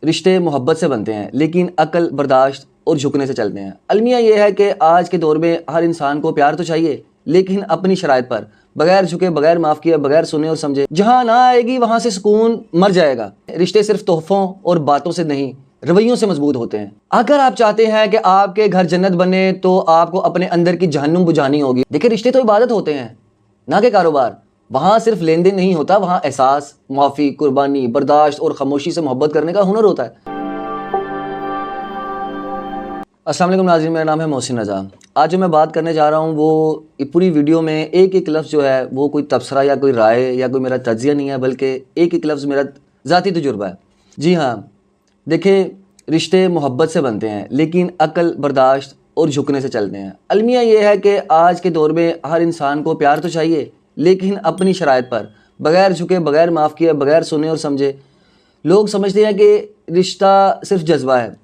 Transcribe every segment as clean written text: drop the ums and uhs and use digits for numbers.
रिश्ते मोहब्बत से बनते हैं, लेकिन अक्ल, बर्दाश्त और झुकने से चलते हैं। अलमिया ये है कि आज के दौर में हर इंसान को प्यार तो चाहिए, लेकिन अपनी शराइत पर, बगैर झुके, बगैर माफ़ किए, बगैर सुने और समझे। जहाँ ना आएगी वहाँ से सुकून मर जाएगा। रिश्ते सिर्फ तोहफ़ों और बातों से नहीं, रवैयों से मजबूत होते हैं। अगर आप चाहते हैं कि आपके घर जन्नत बने तो आपको अपने अंदर की जहन्नुम बुझानी होगी। देखिए, रिश्ते तो इबादत होते हैं, ना कि कारोबार। वहाँ सिर्फ लेन देन नहीं होता, वहाँ एहसास, माफ़ी, कुर्बानी, बर्दाश्त और खामोशी से मोहब्बत करने का हुनर होता है। अस्सलाम वालेकुम नाज़रीन, मेरा नाम है मोहसिन रज़ा। आज जो मैं बात करने जा रहा हूँ वो पूरी वीडियो में एक एक लफ्ज़ जो है वो कोई तबसरा या कोई राय या कोई मेरा तज्ज़िया नहीं है, बल्कि एक एक लफ्ज़ मेरा ज़ाती तजुर्बा है। जी हाँ, देखिए, रिश्ते मोहब्बत से बनते हैं, लेकिन अक्ल, बर्दाश्त और झुकने से चलते हैं। अलमिया ये है कि आज के दौर में हर इंसान को प्यार तो चाहिए, लेकिन अपनी शराइत पर, बगैर झुके, बगैर माफ़ किए, बगैर सुने और समझे। लोग समझते हैं कि रिश्ता सिर्फ जज्बा है,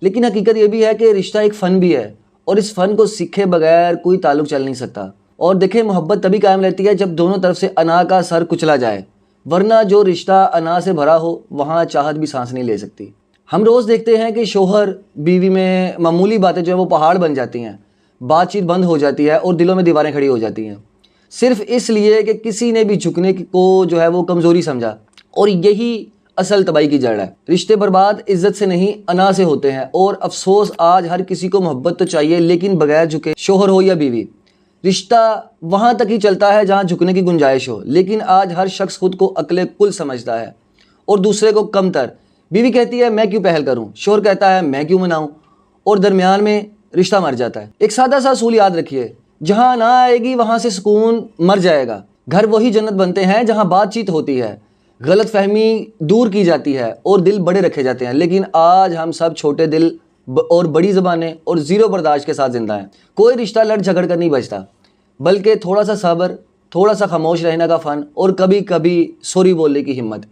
लेकिन हकीकत ये भी है कि रिश्ता एक फ़न भी है, और इस फ़न को सीखे बगैर कोई ताल्लुक़ चल नहीं सकता। और देखिए, मोहब्बत तभी कायम रहती है जब दोनों तरफ से अना का सर कुचला जाए, वरना जो रिश्ता अना से भरा हो वहाँ चाहत भी सांस नहीं ले सकती। हम रोज़ देखते हैं कि शोहर बीवी में मामूली बातें जो है वो पहाड़ बन जाती हैं, बातचीत बंद हो जाती है और दिलों में दीवारें खड़ी हो जाती हैं, सिर्फ इसलिए कि किसी ने भी झुकने को जो है वो कमज़ोरी समझा। और यही असल तबाही की जड़ है। रिश्ते बर्बाद इज्जत से नहीं, अना से होते हैं। और अफसोस, आज हर किसी को मोहब्बत तो चाहिए, लेकिन बगैर झुके, शोहर हो या बीवी। रिश्ता वहाँ तक ही चलता है जहाँ झुकने की गुंजाइश हो, लेकिन आज हर शख्स खुद को अक्ले कुल समझता है और दूसरे को कमतर। बीवी कहती है मैं क्यों पहल करूँ, शोहर कहता है मैं क्यों मनाऊँ, और दरमियान में रिश्ता मर जाता है। एक सादा सा असूल याद रखिए, जहाँ ना आएगी वहाँ से सुकून मर जाएगा। घर वही जन्नत बनते हैं जहाँ बातचीत होती है, गलत फहमी दूर की जाती है और दिल बड़े रखे जाते हैं। लेकिन आज हम सब छोटे दिल और बड़ी ज़बानें और ज़ीरो बर्दाश्त के साथ ज़िंदा हैं। कोई रिश्ता लड़ झगड़ कर नहीं बचता, बल्कि थोड़ा सा सब्र, थोड़ा सा खामोश रहने का फ़न और कभी कभी सॉरी बोलने की हिम्मत,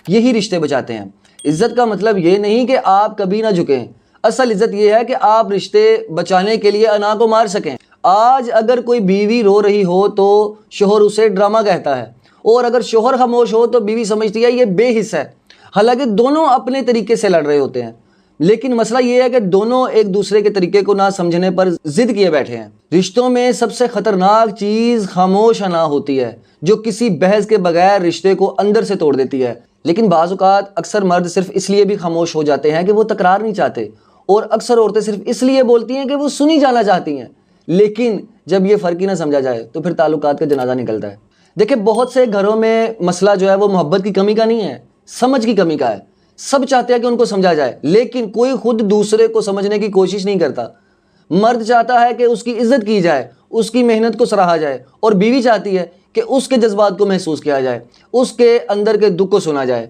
यही रिश्ते बचाते हैं। इज़्ज़त का मतलब ये नहीं कि आप कभी ना झुकें, असल इज़्ज़त ये है कि आप रिश्ते बचाने के लिए अना को मार सकें। आज अगर कोई बीवी रो रही हो तो शोहर उसे ड्रामा कहता है, और अगर शोहर खामोश हो तो बीवी समझती है ये बेहिस है। हालांकि दोनों अपने तरीके से लड़ रहे होते हैं, लेकिन मसला ये है कि दोनों एक दूसरे के तरीके को ना समझने पर जिद किए बैठे हैं। रिश्तों में सबसे खतरनाक चीज़ खामोश अना होती है, जो किसी बहस के बगैर रिश्ते को अंदर से तोड़ देती है। लेकिन बाज़ औक़ात अक्सर मर्द सिर्फ इसलिए भी खामोश हो जाते हैं कि वो तकरार नहीं चाहते, और अक्सर औरतें सिर्फ इसलिए बोलती हैं कि वो सुनी जाना चाहती हैं। लेकिन जब ये फ़र्क ही ना समझा जाए तो फिर ताल्लुकात का जनाजा निकलता है। देखिए, बहुत से घरों में मसला जो है वो मोहब्बत की कमी का नहीं है, समझ की कमी का है। सब चाहते हैं कि उनको समझा जाए, लेकिन कोई खुद दूसरे को समझने की कोशिश नहीं करता। मर्द चाहता है कि उसकी इज्जत की जाए, उसकी मेहनत को सराहा जाए, और बीवी चाहती है कि उसके जज्बात को महसूस किया जाए, उसके अंदर के दुख को सुना जाए।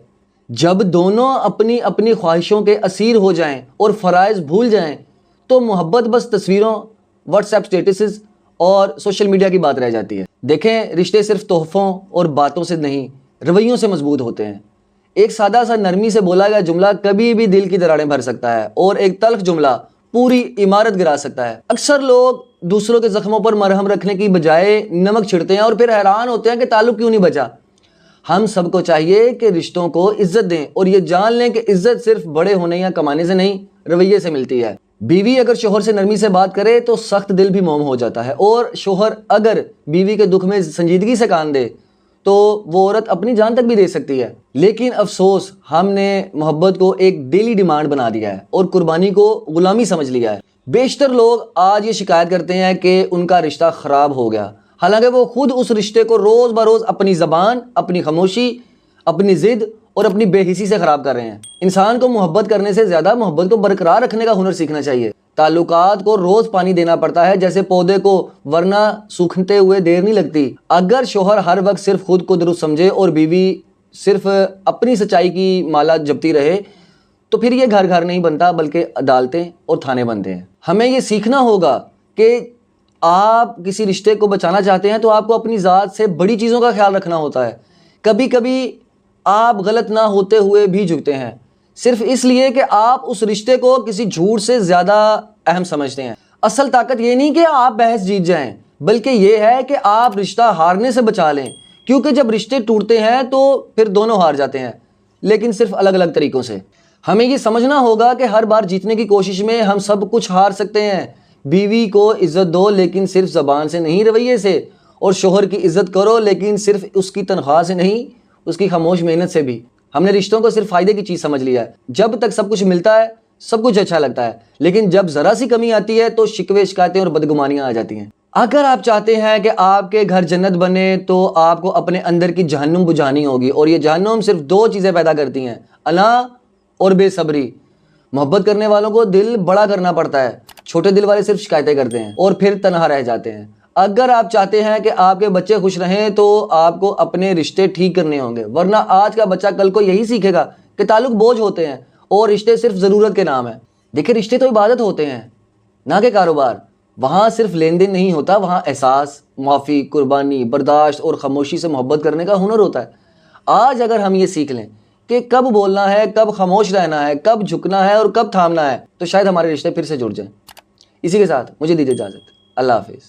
जब दोनों अपनी अपनी ख्वाहिशों के असीर हो जाएं और फ़राइज़ भूल जाएं, तो मोहब्बत बस तस्वीरों, व्हाट्सएप स्टेटसेस और सोशल मीडिया की बात रह जाती है। देखें, रिश्ते सिर्फ तोहफ़ों और बातों से नहीं, रवैयों से मजबूत होते हैं। एक सादा सा नरमी से बोला गया जुमला कभी भी दिल की दरारें भर सकता है, और एक तल्ख जुमला पूरी इमारत गिरा सकता है। अक्सर लोग दूसरों के जख्मों पर मरहम रखने की बजाय नमक छिड़ते हैं और फिर हैरान होते हैं कि ताल्लुक क्यों नहीं बचा। हम सबको चाहिए कि रिश्तों को इज्जत दें, और ये जान लें कि इज्जत सिर्फ बड़े होने या कमाने से नहीं, रवैये से मिलती है। बीवी अगर शोहर से नरमी से बात करे तो सख्त दिल भी मोम हो जाता है, और शोहर अगर बीवी के दुख में संजीदगी से कान दे तो वो औरत अपनी जान तक भी दे सकती है। लेकिन अफसोस, हमने मोहब्बत को एक डेली डिमांड बना दिया है और कुर्बानी को गुलामी समझ लिया है। बेशतर लोग आज ये शिकायत करते हैं कि उनका रिश्ता ख़राब हो गया, हालांकि वो खुद उस रिश्ते को रोज़ बरोज़ अपनी ज़बान, अपनी खामोशी, अपनी ज़िद और अपनी बेहिसी से ख़राब कर रहे हैं। इंसान को मोहब्बत करने से ज़्यादा मोहब्बत को बरकरार रखने का हुनर सीखना चाहिए। ताल्लुकात को रोज़ पानी देना पड़ता है जैसे पौधे को, वरना सूखते हुए देर नहीं लगती। अगर शोहर हर वक्त सिर्फ खुद को दुरुस्त समझे और बीवी सिर्फ अपनी सच्चाई की माला जपती रहे, तो फिर ये घर घर नहीं बनता, बल्कि अदालतें और थाने बनते हैं। हमें ये सीखना होगा कि आप किसी रिश्ते को बचाना चाहते हैं तो आपको अपनी ज़ात से बड़ी चीज़ों का ख्याल रखना होता है। कभी कभी आप गलत ना होते हुए भी झुकते हैं, सिर्फ इसलिए कि आप उस रिश्ते को किसी झूठ से ज़्यादा अहम समझते हैं। असल ताकत ये नहीं कि आप बहस जीत जाएं, बल्कि ये है कि आप रिश्ता हारने से बचा लें। क्योंकि जब रिश्ते टूटते हैं तो फिर दोनों हार जाते हैं, लेकिन सिर्फ अलग अलग तरीक़ों से। हमें ये समझना होगा कि हर बार जीतने की कोशिश में हम सब कुछ हार सकते हैं। बीवी को इज्जत दो लेकिन सिर्फ ज़बान से नहीं, रवैये से। और शोहर की इज्जत करो लेकिन सिर्फ उसकी तनख्वाह से नहीं, उसकी खामोश मेहनत से भी। हमने रिश्तों को सिर्फ फ़ायदे की चीज़ समझ लिया है। जब तक सब कुछ मिलता है सब कुछ अच्छा लगता है, लेकिन जब ज़रा सी कमी आती है तो शिकवे शिकायतें और बदगुमानियाँ आ जाती हैं। अगर आप चाहते हैं कि आपके घर जन्नत बने तो आपको अपने अंदर की जहन्नुम बुझानी होगी, और ये जहन्नुम सिर्फ दो चीज़ें पैदा करती हैं, अना और बेसब्री। मोहब्बत करने वालों को दिल बड़ा करना पड़ता है, छोटे दिल वाले सिर्फ शिकायतें करते हैं और फिर तनहा रह जाते हैं। अगर आप चाहते हैं कि आपके बच्चे खुश रहें तो आपको अपने रिश्ते ठीक करने होंगे, वरना आज का बच्चा कल को यही सीखेगा कि ताल्लुक बोझ होते हैं और रिश्ते सिर्फ ज़रूरत के नाम है। देखिए, रिश्ते तो इबादत होते हैं ना कि कारोबार। वहाँ सिर्फ लेन देन नहीं होता, वहाँ एहसास, माफ़ी, कुर्बानी, बर्दाश्त और खामोशी से मोहब्बत करने का हुनर होता है। आज अगर हम ये सीख लें कि कब बोलना है, कब खामोश रहना है, कब झुकना है और कब थामना है, तो शायद हमारे रिश्ते फिर से जुड़ जाएं। इसी के साथ मुझे दीजिए इजाज़त। अल्लाह हाफिज़।